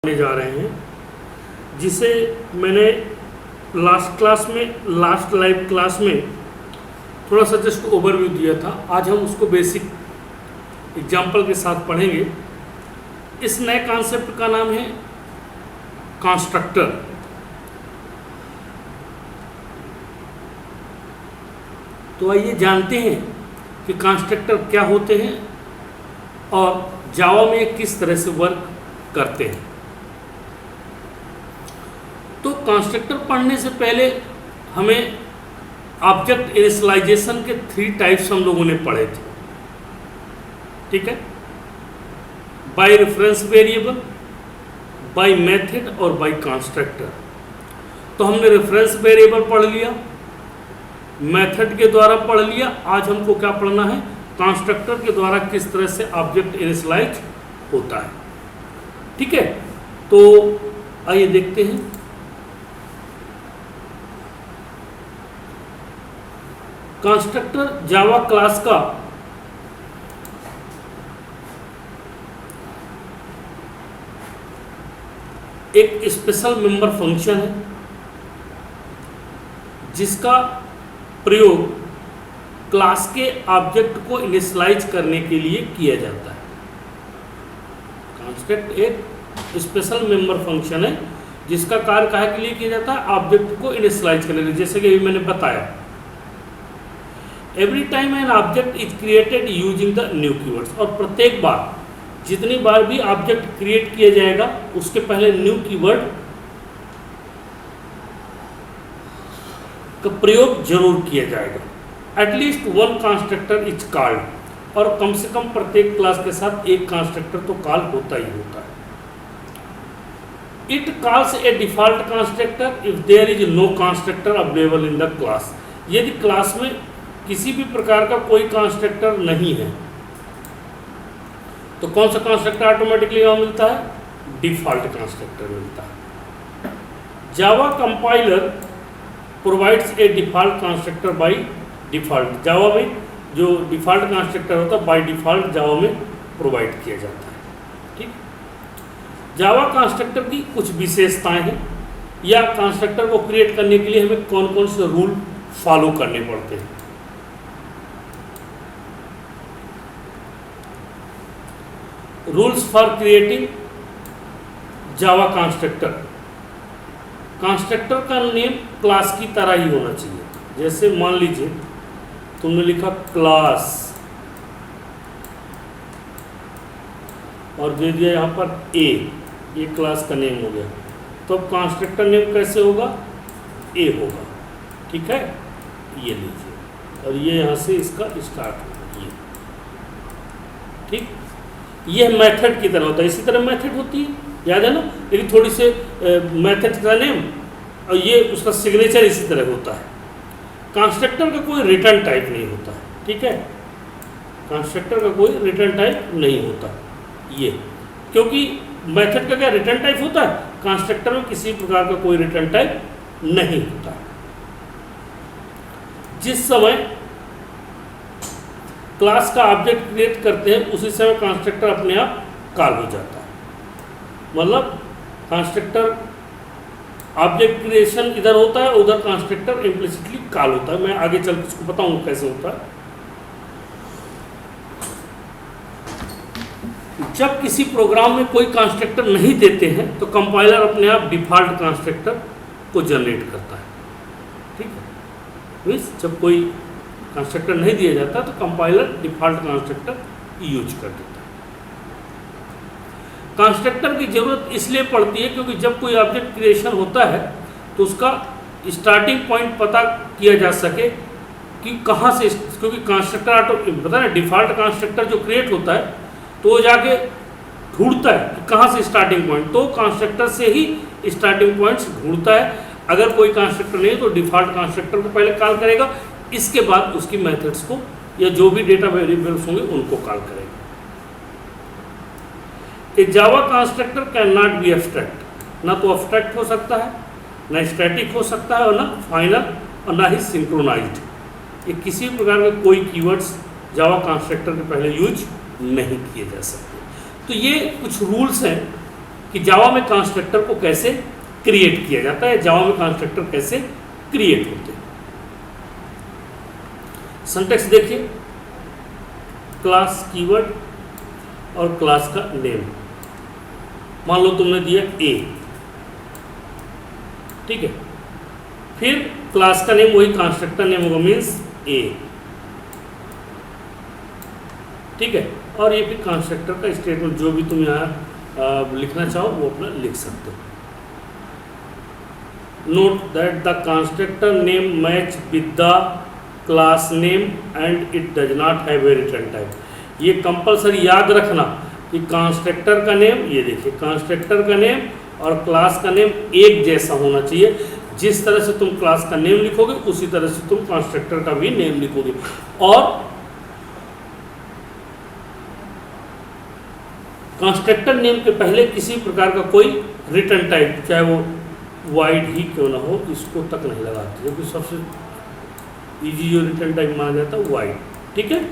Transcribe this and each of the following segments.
करने जा रहे हैं, जिसे मैंने लास्ट लाइव क्लास में थोड़ा सा जस्ट ओवरव्यू दिया था। आज हम उसको बेसिक एग्जाम्पल के साथ पढ़ेंगे। इस नए कॉन्सेप्ट का नाम है कंस्ट्रक्टर। तो आइए जानते हैं कि कंस्ट्रक्टर क्या होते हैं और जावा में किस तरह से वर्क करते हैं। तो कंस्ट्रक्टर पढ़ने से पहले हमें ऑब्जेक्ट इनिशियलाइजेशन के 3 टाइप्स हम लोगों ने पढ़े थे, ठीक है। By reference variable, by method और बाय कंस्ट्रक्टर। तो हमने रेफरेंस वेरिएबल पढ़ लिया, मेथड के द्वारा पढ़ लिया। आज हमको क्या पढ़ना है, कंस्ट्रक्टर के द्वारा किस तरह से ऑब्जेक्ट इनिशियलाइज होता है, ठीक है। तो आइए देखते हैं। कंस्ट्रक्टर जावा क्लास का एक स्पेशल मेंबर फंक्शन है, जिसका प्रयोग क्लास के ऑब्जेक्ट को इनिशियलाइज करने के लिए किया जाता है। कंस्ट्रक्ट एक स्पेशल मेंबर फंक्शन है जिसका कार्य काहे के लिए किया जाता है, ऑब्जेक्ट को इनिशियलाइज करने के लिए। जैसे कि अभी मैंने बताया, every time an object is created using the new keywords. और प्रत्येक बार, जितनी बार भी ऑब्जेक्ट क्रिएट किया जाएगा, उसके पहले न्यू कीवर्ड का प्रयोग जरूर किया जाएगा। At least one constructor is called, और कम से कम प्रत्येक क्लास के साथ एक कंस्ट्रक्टर तो कॉल होता ही होता है। It calls a default constructor if there is no constructor available in the class. यदि क्लास में किसी भी प्रकार का कोई कंस्ट्रक्टर नहीं है, तो कौन सा कंस्ट्रक्टर ऑटोमेटिकली वहां मिलता है, डिफॉल्ट कंस्ट्रक्टर मिलता है। Java compiler provides a default constructor by default. Java में जो डिफॉल्ट कंस्ट्रक्टर होता है बाय डिफॉल्ट जावा में प्रोवाइड किया जाता है, ठीक। जावा कंस्ट्रक्टर की कुछ विशेषताएं हैं, या कंस्ट्रक्टर को क्रिएट करने के लिए हमें कौन कौन से रूल फॉलो करने पड़ते हैं। Rules for creating Java constructor. Constructor का नेम क्लास की तरह ही होना चाहिए। जैसे मान लीजिए तुमने लिखा क्लास और दे दिया यहाँ पर ए, ये क्लास का नेम हो गया, तो अब कंस्ट्रक्टर नेम कैसे होगा, ए होगा, ठीक है। ये लीजिए, और ये यहाँ से इसका स्टार्ट होगा, ये, ठीक। ये मेथड की तरह होता है, इसी तरह मेथड होती है, याद है ना। लेकिन थोड़ी से मेथड का नेम और ये उसका सिग्नेचर इसी तरह होता है। कंस्ट्रक्टर का कोई रिटर्न टाइप नहीं होता है, ठीक है। कंस्ट्रक्टर का कोई रिटर्न टाइप नहीं होता ये, क्योंकि मेथड का क्या रिटर्न टाइप होता है, कंस्ट्रक्टर में किसी प्रकार का कोई रिटर्न टाइप नहीं होता। जिस समय क्लास का ऑब्जेक्ट क्रिएट करते हैं, उसी समय कंस्ट्रक्टर अपने आप कॉल हो जाता है। मतलब कंस्ट्रक्टर ऑब्जेक्ट क्रिएशन इधर होता है, उधर कंस्ट्रक्टर इम्प्लिसिटली कॉल होता है। मैं आगे चल के इसको बताऊंगा कैसे होता है। जब किसी प्रोग्राम में कोई कंस्ट्रक्टर नहीं देते हैं, तो कंपाइलर अपने आप डिफॉल्ट कंस्ट्रक्टर को जनरेट करता है, ठीक है। जब कोई कंस्ट्रक्टर नहीं दिया जाता तो कंपाइलर डिफॉल्ट कंस्ट्रक्टर यूज कर देता है। कंस्ट्रक्टर की जरूरत इसलिए पड़ती है क्योंकि जब कोई ऑब्जेक्ट क्रिएशन होता है तो उसका स्टार्टिंग पॉइंट पता किया जा सके कि कहाँ से, क्योंकि कंस्ट्रक्टर पता है डिफॉल्ट कंस्ट्रक्टर जो क्रिएट होता है तो वो जाके ढूंढता है कि कहाँ से स्टार्टिंग पॉइंट, तो कंस्ट्रक्टर से ही स्टार्टिंग पॉइंट्स ढूंढता है। अगर कोई कंस्ट्रक्टर नहीं है तो डिफॉल्ट कंस्ट्रक्टर को पहले कॉल करेगा, इसके बाद उसकी मेथड्स को या जो भी डेटा वेरिएबल्स होंगे उनको कॉल करेगा। A Java constructor can not be abstract. ना तो एब्स्ट्रैक्ट हो सकता है, ना स्टैटिक हो सकता है, और ना फाइनल, और ना ही सिंक्रोनाइज्ड। ये किसी प्रकार के कोई कीवर्ड्स जावा कंस्ट्रक्टर के पहले यूज नहीं किए जा सकते। तो ये कुछ रूल्स हैं कि जावा में कंस्ट्रक्टर को कैसे क्रिएट किया जाता है, जावा में कंस्ट्रक्टर कैसे क्रिएट होते हैं। सिंटैक्स देखिए, क्लास कीवर्ड और क्लास का नेम। मान लो तुमने दिया ए, ठीक है, फिर क्लास का नेम वही कंस्ट्रक्टर नेम होगा, मीन्स ए, ठीक है। और ये फिर कंस्ट्रक्टर का स्टेटमेंट जो भी तुम यहाँ लिखना चाहो वो अपना लिख सकते हो। Note that the constructor name match with the class name and it does not have a return type. ये कंपलसरी याद रखना कि कंस्ट्रक्टर का नेम, ये देखिए कंस्ट्रक्टर का नेम और क्लास का नेम एक जैसा होना चाहिए। जिस तरह से तुम क्लास का नेम लिखोगे उसी तरह से तुम कंस्ट्रक्टर का भी नेम लिखोगे। और कंस्ट्रक्टर नेम के पहले किसी प्रकार का कोई रिटर्न टाइप, चाहे वो वाइड ही क्यों ना हो, इसको तक नहीं लगाते, क्योंकि सबसे इजी जो रिटर्न टाइप माना जाता है वाइड, ठीक है।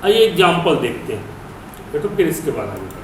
आइए एग्जाम्पल देखते हैं, तो फिर इसके बाद आगे करते हैं।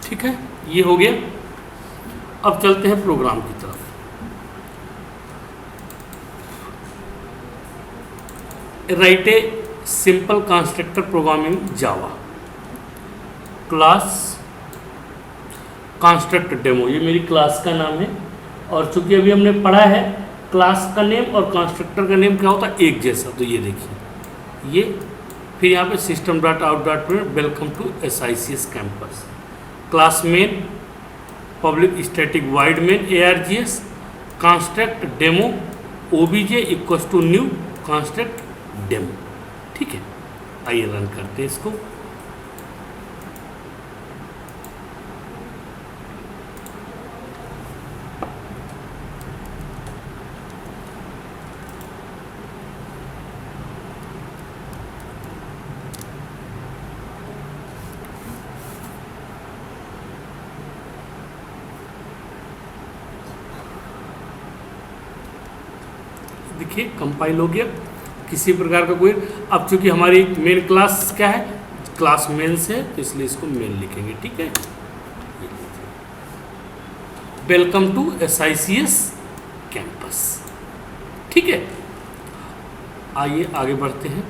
ठीक है, ये हो गया। अब चलते हैं प्रोग्राम की तरफ। Write a simple constructor program in Java. Class construct demo, ये मेरी क्लास का नाम है। और चूंकि अभी हमने पढ़ा है क्लास का नेम और कंस्ट्रक्टर का नेम क्या होता है, एक जैसा। तो ये देखिए, ये फिर यहाँ पे system dot out dot print welcome to SICS campus. Class main public static void main ARGS construct demo OBJ equals to new construct demo. ठीक है, आइए रन करते हैं इसको। देखिए कंपाइल हो गया, किसी प्रकार का कोई। अब चूंकि हमारी मेन क्लास क्या है, क्लास मेन से, तो इसलिए इसको मेन लिखेंगे। ठीक है, वेलकम टू SICS कैंपस। ठीक है, आइए आगे बढ़ते हैं।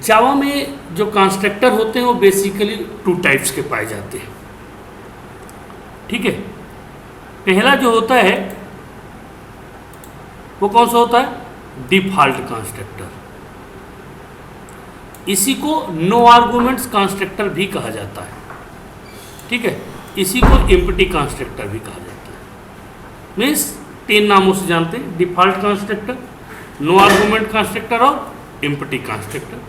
जावा में जो कंस्ट्रक्टर होते हैं वो बेसिकली 2 टाइप्स के पाए जाते हैं। ठीक है, पहला जो होता है वो कौन सा होता है, डिफॉल्ट कंस्ट्रक्टर। इसी को नो आर्गुमेंट्स कंस्ट्रक्टर भी कहा जाता है। ठीक है, इसी को एम्प्टी कंस्ट्रक्टर भी कहा जाता है। मीन्स 3 नामों से जानते हैं, default constructor, no argument constructor और एम्प्टी कंस्ट्रक्टर।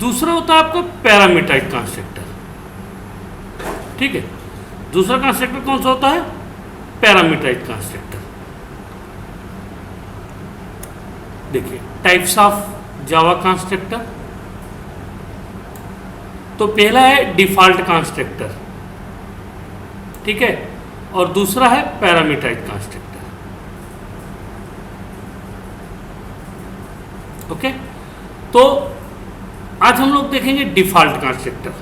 दूसरा होता है आपका पैरामीटराइज कंस्ट्रक्टर। ठीक है, दूसरा कंस्ट्रक्टर कौन सा होता है, पैरामीटराइज कंस्ट्रक्टर। देखिए टाइप्स ऑफ जावा कंस्ट्रक्टर, तो पहला है डिफॉल्ट कंस्ट्रक्टर। ठीक है, और दूसरा है पैरामीटराइज कंस्ट्रक्टर। ओके, तो आज हम लोग देखेंगे डिफॉल्ट कंस्ट्रक्टर।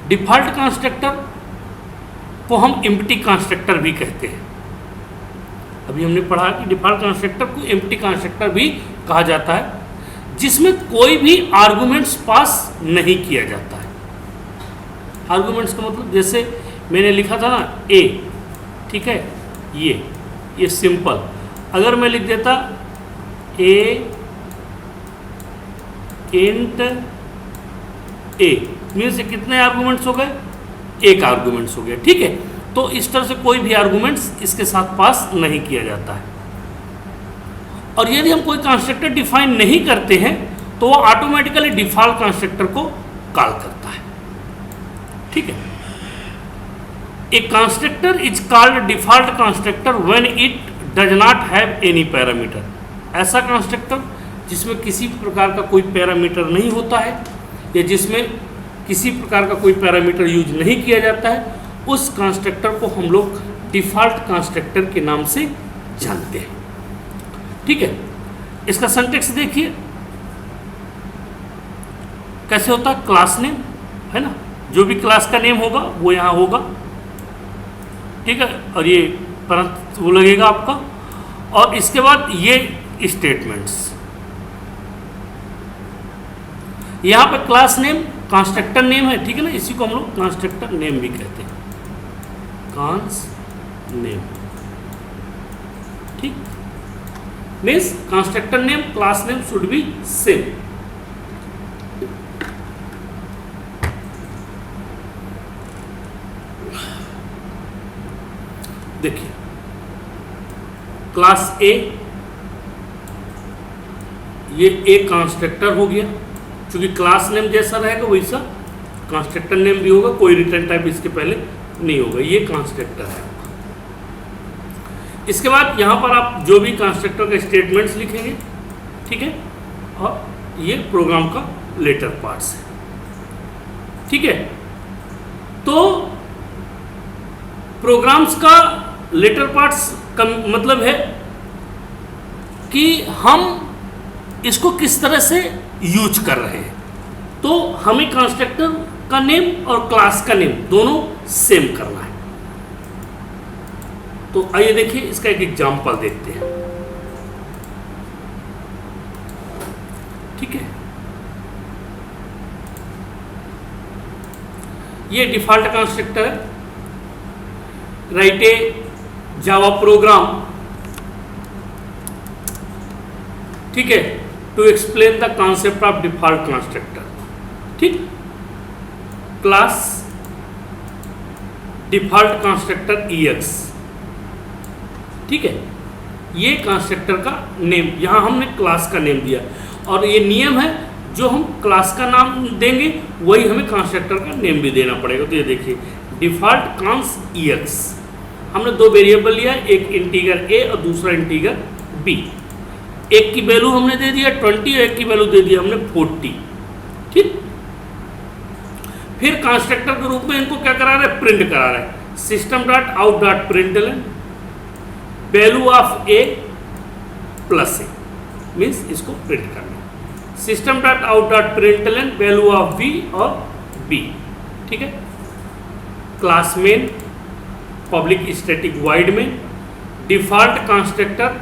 डिफॉल्ट कंस्ट्रक्टर को हम एम्प्टी कंस्ट्रक्टर भी कहते हैं। अभी हमने पढ़ा कि डिफ़ॉल्ट कंस्ट्रक्टर को एम्प्टी कंस्ट्रक्टर भी कहा जाता है, जिसमें कोई भी आर्गुमेंट्स पास नहीं किया जाता है। आर्गुमेंट्स का मतलब जैसे मैंने लिखा था ना ए, ठीक है, ये सिंपल, अगर मैं लिख देता ए इंट ए, मीन्स कितने आर्गुमेंट्स हो गए, एक आर्गुमेंट्स हो गया, ठीक है। तो इस तरह से कोई भी आर्गुमेंट्स इसके साथ पास नहीं किया जाता है। और यदि हम कोई कंस्ट्रक्टर डिफाइन नहीं करते हैं तो वो ऑटोमेटिकली डिफॉल्ट कंस्ट्रक्टर को कॉल करता है, ठीक है। A constructor is called default constructor when it does not have any parameter. ऐसा कंस्ट्रक्टर जिसमें किसी प्रकार का कोई पैरामीटर नहीं होता है या जिसमें किसी प्रकार का कोई पैरामीटर यूज नहीं किया जाता है, उस कंस्ट्रक्टर को हम लोग डिफॉल्ट कंस्ट्रक्टर के नाम से जानते हैं, ठीक है। इसका सिंटैक्स देखिए कैसे होता है, क्लास नेम है ना, जो भी क्लास का नेम होगा वो यहाँ होगा, ठीक है, और ये परंत वो लगेगा आपका, और इसके बाद ये स्टेटमेंट्स, यहाँ पे क्लास नेम कंस्ट्रक्टर नेम है, ठीक है ना, इसी को हम लोग कंस्ट्रक्टर नेम भी कहते हैं, कांस नेम, ठीक। Means constructor name class name should be same. देखिए क्लास ए, ये ए कंस्ट्रक्टर हो गया, क्योंकि क्लास नेम जैसा रहेगा वैसा कंस्ट्रक्टर नेम भी होगा, कोई रिटर्न टाइप इसके पहले नहीं होगा, ये कंस्ट्रक्टर है। इसके बाद यहाँ पर आप जो भी कंस्ट्रक्टर के स्टेटमेंट्स लिखेंगे, ठीक है, और ये प्रोग्राम का लेटर पार्ट्स है, ठीक है। तो प्रोग्राम्स का लेटर पार्ट्स का मतलब है कि हम इसको किस तरह से यूज कर रहे हैं। तो हमें कंस्ट्रक्टर का नेम और क्लास का नेम दोनों सेम करना है। तो आइए देखिए इसका एक एग्जांपल देखते हैं, ठीक है। ये डिफॉल्ट कंस्ट्रक्टर है, राइट ए जावा प्रोग्राम, ठीक है, to explain the concept of default constructor, ठीक। क्लास डिफॉल्ट कंस्ट्रक्टर EX, ठीक है, ये कंस्ट्रक्टर का नेम, यहां हमने क्लास का नेम दिया, और ये नियम है जो हम क्लास का नाम देंगे वही हमें कंस्ट्रक्टर का नेम भी देना पड़ेगा। तो ये देखिए डिफॉल्ट कॉन्स EX, हमने दो वेरिएबल लिया, एक इंटीगर A और दूसरा इंटीगर B। एक की वैल्यू हमने दे दिया 20 और एक की वैल्यू दे दिया हमने 40, ठीक। फिर कंस्ट्रक्टर के रूप में इनको क्या करा रहे हैं, प्रिंट करा रहे हैं, system dot out dot println value of A plus A, means इसको प्रिंट करना, system dot out dot println value of B और B, ठीक है। Class main public static void main default constructor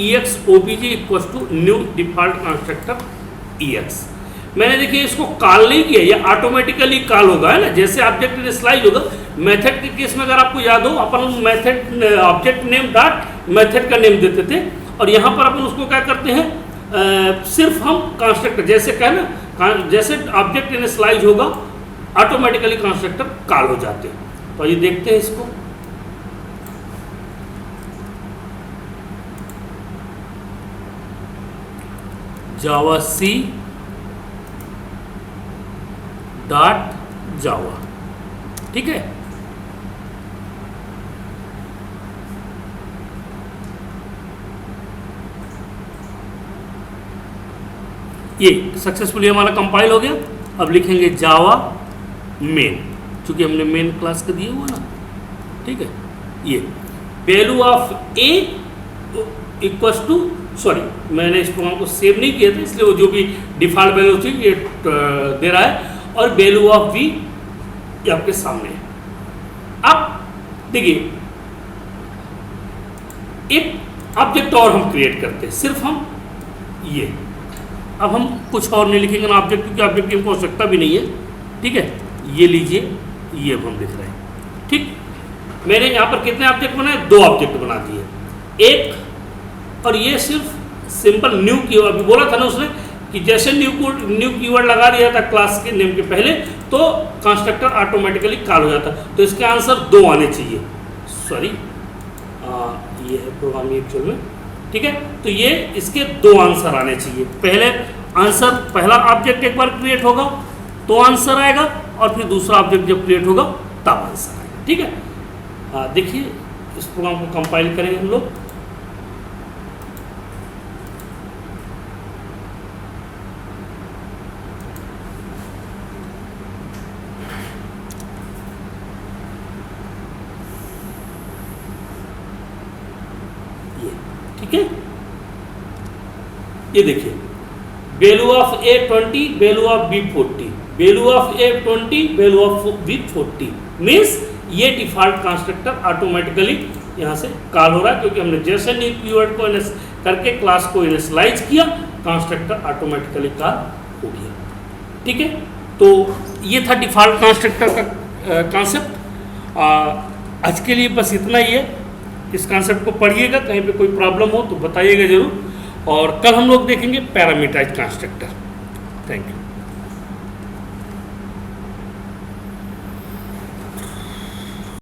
EX OBJ equal to new default constructor EX। मैंने देखिए इसको call नहीं किया, ये ऑटोमेटिकली कॉल होगा, है ना, जैसे ऑब्जेक्ट इनिशियलाइज होगा। मेथड के केस में अगर आपको याद हो, अपन method object name dot method का नेम देते थे, और यहाँ पर अपन उसको क्या करते हैं, सिर्फ हम कंस्ट्रक्टर जैसे कहना, जैसे ऑब्जेक्ट इनिशियलाइज होगा ऑटोमेटिकली कंस्ट्रक्टर कॉल हो जाते हैं। तो ये देखते हैं इसको, जावा C डॉट जावा, ठीक है। ये सक्सेसफुली हमारा कंपाइल हो गया। अब लिखेंगे जावा मेन, चूंकि हमने मेन क्लास का दिया हुआ ना, ठीक है। ये value of A equals to, sorry मैंने इस प्रोग्राम को सेव नहीं किया था, इसलिए वो जो भी डिफॉल्ट वैल्यू थी ये दे रहा है, और वैल्यू ऑफ V ये आपके सामने है। अब देखिए एक ऑब्जेक्ट और हम क्रिएट करते हैं, सिर्फ हम ये, अब हम कुछ और नहीं लिखेंगे ना ऑब्जेक्ट, क्योंकि ऑब्जेक्ट की हमको आवश्यकता भी नहीं है, ठीक है। ये लीजिए, ये अब हम लिख रहे हैं, ठीक। मैंने यहाँ पर कितने ऑब्जेक्ट बनाए, 2 ऑब्जेक्ट बना दिए, एक और ये सिर्फ सिंपल न्यू की, अभी बोला था ना उसने कि जैसे न्यू कीवर्ड लगा दिया था क्लास के नेम के पहले तो कंस्ट्रक्टर ऑटोमेटिकली कॉल हो जाता। तो इसके आंसर 2 आने चाहिए, सॉरी ये है प्रोग्राम एक्चुअल में, ठीक है। तो ये इसके 2 आंसर आने चाहिए, पहले आंसर, पहला ऑब्जेक्ट एक बार क्रिएट होगा तो आंसर आएगा, और फिर दूसरा ऑब्जेक्ट जब क्रिएट होगा तब आंसर आएगा, ठीक है। देखिए इस प्रोग्राम को कंपाइल करेंगे हम लोग, ठीक है। ये देखिए, value of A 20, value of B 40, value of A 20, value of B 40, means ये डिफॉल्ट कंस्ट्रक्टर ऑटोमेटिकली यहाँ से कॉल हो रहा है, क्योंकि हमने जैसे न्यू कीवर्ड को करके क्लास को इनिशियलाइज किया, कंस्ट्रक्टर ऑटोमेटिकली कॉल हो गया, ठीक है। तो ये था डिफॉल्ट कंस्ट्रक्टर का कॉन्सेप्ट। आज के लिए बस इतना ही है। इस कॉन्सेप्ट को पढ़िएगा, कहीं पे कोई प्रॉब्लम हो तो बताइएगा जरूर, और कल हम लोग देखेंगे पैरामीटराइज्ड कंस्ट्रक्टर। Thank you.